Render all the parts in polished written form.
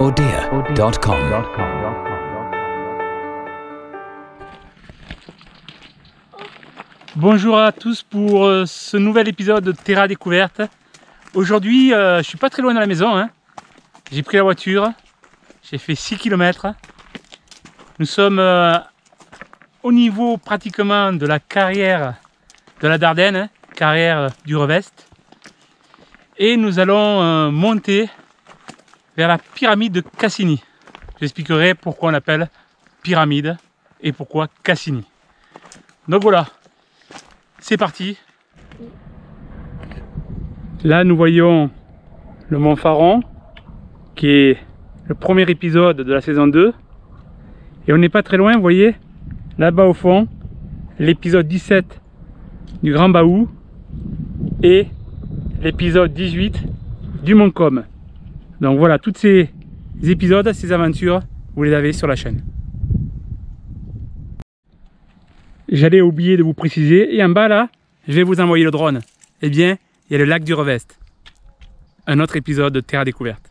odea.com. Bonjour à tous pour ce nouvel épisode de Terra Découverte. Aujourd'hui, je suis pas très loin de la maison, hein. J'ai pris la voiture, j'ai fait 6 km. Nous sommes au niveau pratiquement de la carrière de la Dardenne, hein, carrière du Revest. Et nous allons monter vers la pyramide de Cassini. J'expliquerai pourquoi on l'appelle pyramide et pourquoi Cassini. Donc voilà, c'est parti. Là nous voyons le mont Faron, qui est le premier épisode de la saison 2. Et on n'est pas très loin, vous voyez, là-bas au fond, l'épisode 17 du Grand Baou et l'épisode 18 du Mont Com. Donc voilà, tous ces épisodes, ces aventures, vous les avez sur la chaîne. J'allais oublier de vous préciser, et en bas là, je vais vous envoyer le drone. Eh bien, il y a le lac du Revest. Un autre épisode de Terra Découverte.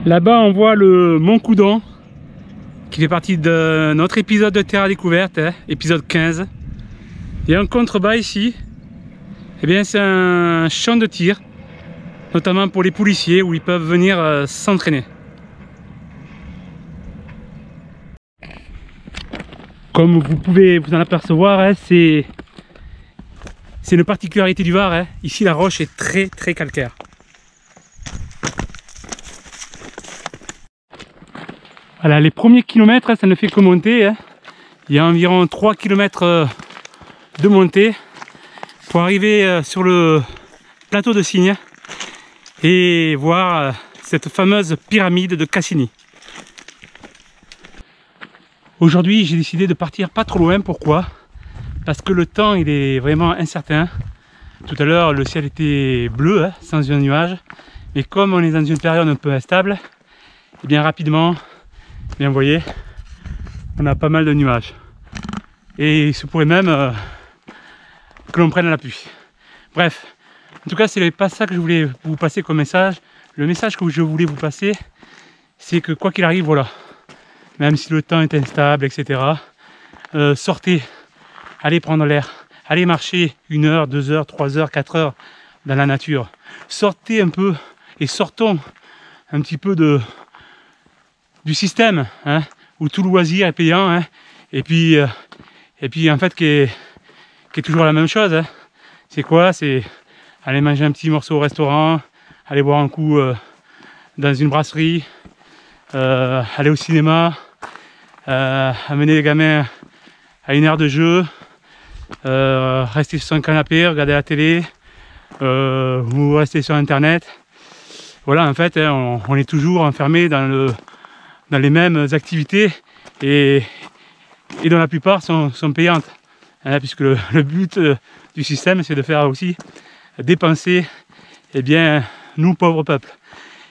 Là-bas, on voit le Mont Coudon, qui fait partie de notre épisode de Terra Découverte, hein, épisode 15. Et en contrebas ici, eh bien, c'est un champ de tir, notamment pour les policiers, où ils peuvent venir s'entraîner. Comme vous pouvez vous en apercevoir, hein, c'est une particularité du Var. Hein. Ici, la roche est très calcaire. Voilà, les premiers kilomètres, ça ne fait que monter. Hein. Il y a environ 3 km de montée pour arriver sur le plateau de Signes et voir cette fameuse pyramide de Cassini. Aujourd'hui, j'ai décidé de partir pas trop loin. Pourquoi? Parce que le temps il est vraiment incertain. Tout à l'heure, le ciel était bleu, hein, sans un nuage. Mais comme on est dans une période un peu instable, et bien rapidement, bien vous voyez, on a pas mal de nuages. Et il se pourrait même que l'on prenne la pluie. Bref, en tout cas, c'est pas ça que je voulais vous passer comme message. Le message que je voulais vous passer, c'est que quoi qu'il arrive, voilà, même si le temps est instable, etc., sortez, allez prendre l'air, allez marcher 1 heure, 2 heures, 3 heures, 4 heures dans la nature. Sortez un peu et sortons un petit peu du système, hein, où tout loisir est payant, hein, et puis en fait qui est toujours la même chose. Hein. C'est quoi? C'est aller manger un petit morceau au restaurant, aller boire un coup dans une brasserie, aller au cinéma, amener les gamins à une aire de jeu, rester sur son canapé, regarder la télé, ou rester sur internet. Voilà, en fait, hein, on est toujours enfermé dans les mêmes activités et dont la plupart sont payantes, hein, puisque le but du système, c'est de faire aussi dépenser, eh bien, nous pauvres peuples.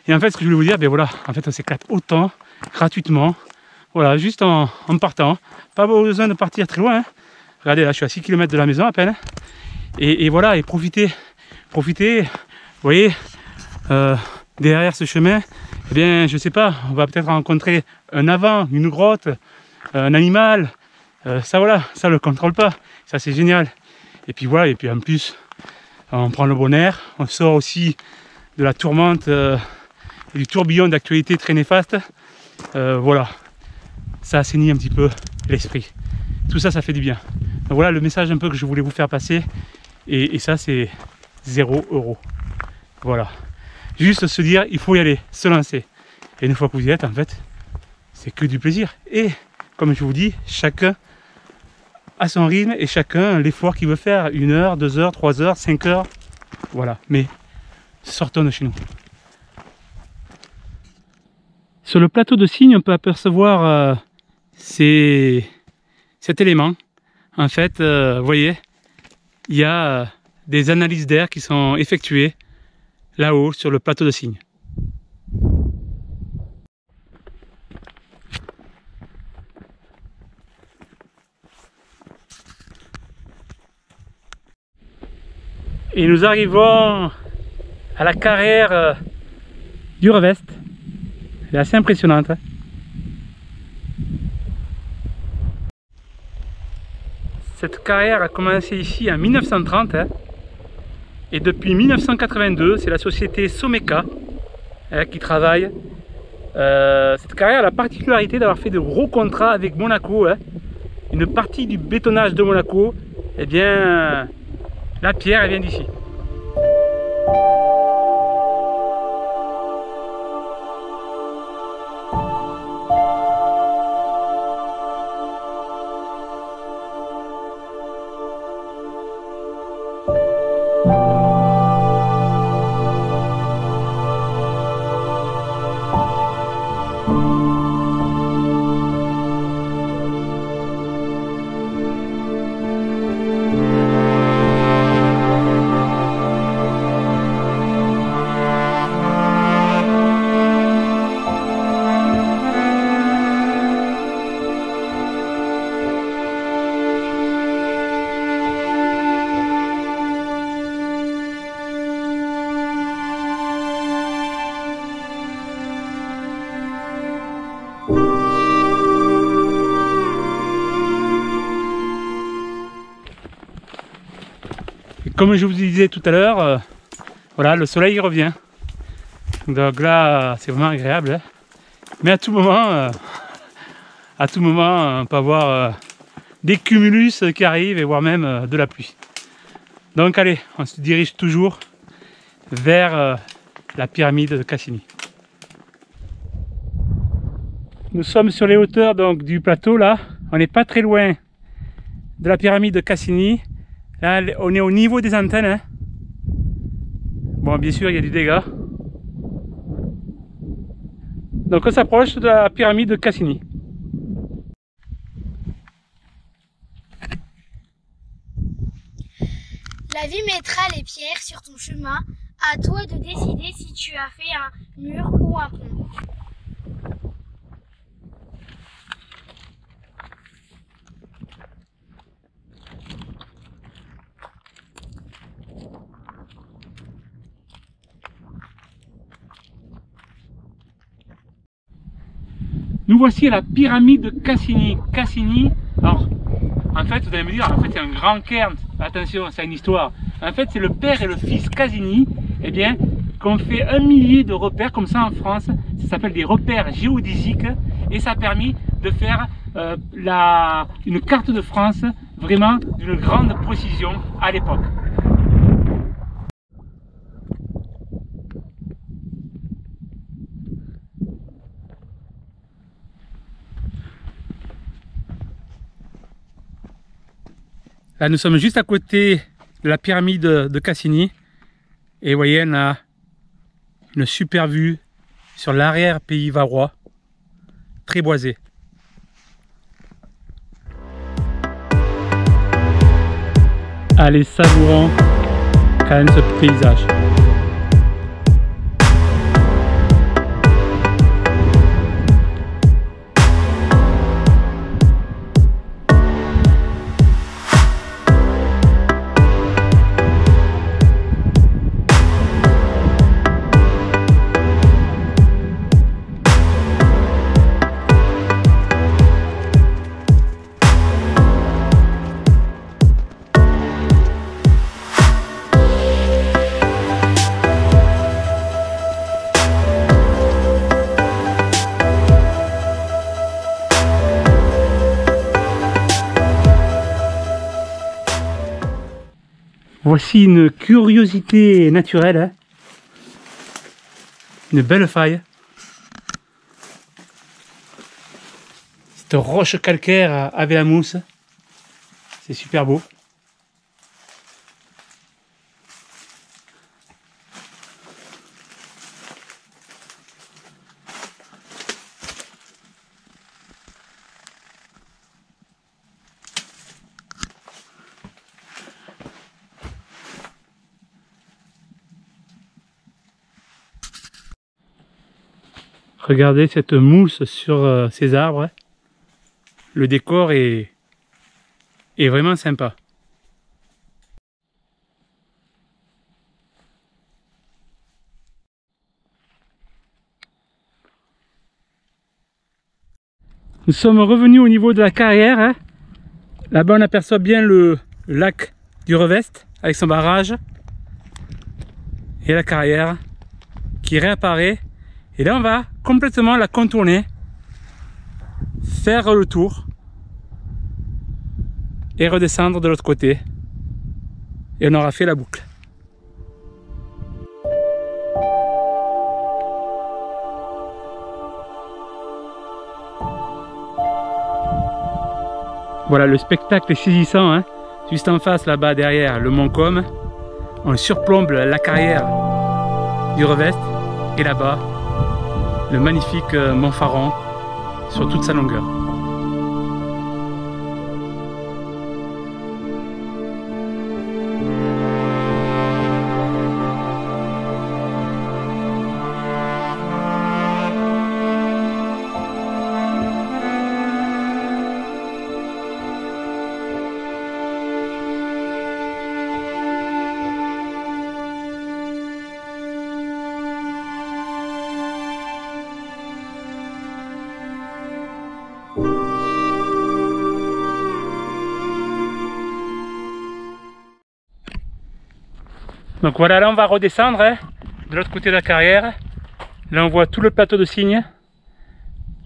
Et en fait, ce que je voulais vous dire, ben voilà, en fait, on s'éclate autant gratuitement, voilà, juste en partant, pas besoin de partir très loin. Hein. Regardez, là, je suis à 6 km de la maison à peine, et voilà, et profitez, vous voyez, derrière ce chemin. Eh bien, je sais pas, on va peut-être rencontrer un avant, une grotte, un animal. Ça, voilà, ça le contrôle pas. Ça, c'est génial. Et puis voilà, et puis en plus, on prend le bon air. On sort aussi de la tourmente et du tourbillon d'actualité très néfaste. Voilà, ça assainit un petit peu l'esprit. Tout ça, ça fait du bien. Donc voilà le message un peu que je voulais vous faire passer. Et ça, c'est 0 €. Voilà. Juste se dire, il faut y aller, se lancer. Et une fois que vous y êtes, en fait, c'est que du plaisir. Et comme je vous dis, chacun à son rythme et chacun l'effort qu'il veut faire, 1 heure, 2 heures, 3 heures, 5 heures, voilà, mais sortons de chez nous. Sur le plateau de Signes, on peut apercevoir cet élément. En fait, vous voyez, il y a des analyses d'air qui sont effectuées là-haut sur le plateau de Signes. Et nous arrivons à la carrière du Revest. Elle est assez impressionnante. Cette carrière a commencé ici en 1930 et depuis 1982 c'est la société Someka qui travaille. Cette carrière a la particularité d'avoir fait de gros contrats avec Monaco. Une partie du bétonnage de Monaco, eh bien la pierre elle vient d'ici. Comme je vous disais tout à l'heure, voilà, le soleil revient. Donc là, c'est vraiment agréable. Mais à tout moment, on peut avoir des cumulus qui arrivent et voire même de la pluie. Donc allez, on se dirige toujours vers la pyramide de Cassini. Nous sommes sur les hauteurs donc, du plateau là. On n'est pas très loin de la pyramide de Cassini. Là, on est au niveau des antennes. Bon, bien sûr, il y a du dégât. Donc, on s'approche de la pyramide de Cassini. La vie mettra les pierres sur ton chemin. À toi de décider si tu as fait un mur ou un pont. Nous voici à la pyramide de Cassini. Cassini, alors en fait vous allez me dire, en fait c'est un grand cairn, attention, c'est une histoire. En fait c'est le père et le fils Cassini, eh bien, qu'on fait 1 millier de repères comme ça en France. Ça s'appelle des repères géodésiques et ça a permis de faire une carte de France vraiment d'une grande précision à l'époque. Là, nous sommes juste à côté de la pyramide de Cassini et vous voyez, on a une super vue sur l'arrière-pays varois, très boisé. Allez, savourons quand même ce paysage. Voici une curiosité naturelle, hein. Une belle faille. Cette roche calcaire avec la mousse. c'est super beau. Regardez cette mousse sur ces arbres. Le décor est vraiment sympa. Nous sommes revenus au niveau de la carrière. Là-bas, on aperçoit bien le lac du Revest avec son barrage. Et la carrière qui réapparaît. Et là, on va complètement la contourner, faire le tour et redescendre de l'autre côté. Et on aura fait la boucle. Voilà, le spectacle est saisissant, hein. Juste en face, là-bas, derrière le Mont Com, on surplombe la carrière du Revest. Et là-bas, le magnifique Mont Faron sur toute sa longueur. Donc voilà, là on va redescendre hein, de l'autre côté de la carrière. Là on voit tout le plateau de Signes.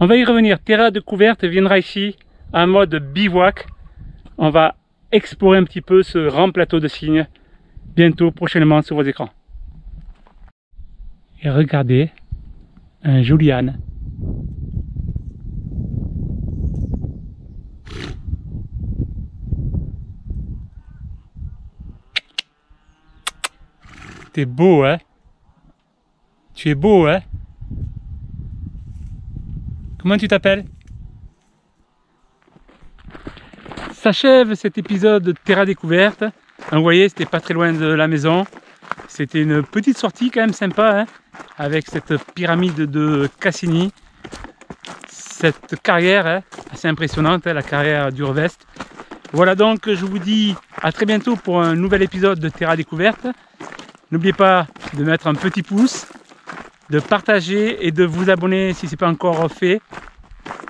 On va y revenir. Terra Découverte viendra ici en mode bivouac. On va explorer un petit peu ce grand plateau de Signes bientôt, prochainement sur vos écrans. Et regardez, un joli âne. T'es beau, hein? Tu es beau, hein? Comment tu t'appelles? S'achève cet épisode de Terra Découverte. Vous voyez, c'était pas très loin de la maison. C'était une petite sortie quand même sympa, hein, avec cette pyramide de Cassini. Cette carrière hein, assez impressionnante, hein, la carrière du Revest. Voilà donc, je vous dis à très bientôt pour un nouvel épisode de Terra Découverte. N'oubliez pas de mettre un petit pouce, de partager et de vous abonner si ce n'est pas encore fait.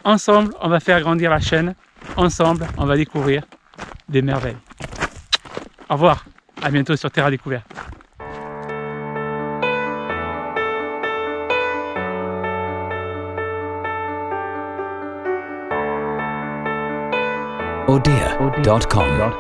Ensemble, on va faire grandir la chaîne. Ensemble, on va découvrir des merveilles. Au revoir, à bientôt sur Terra Découverte. Odia.com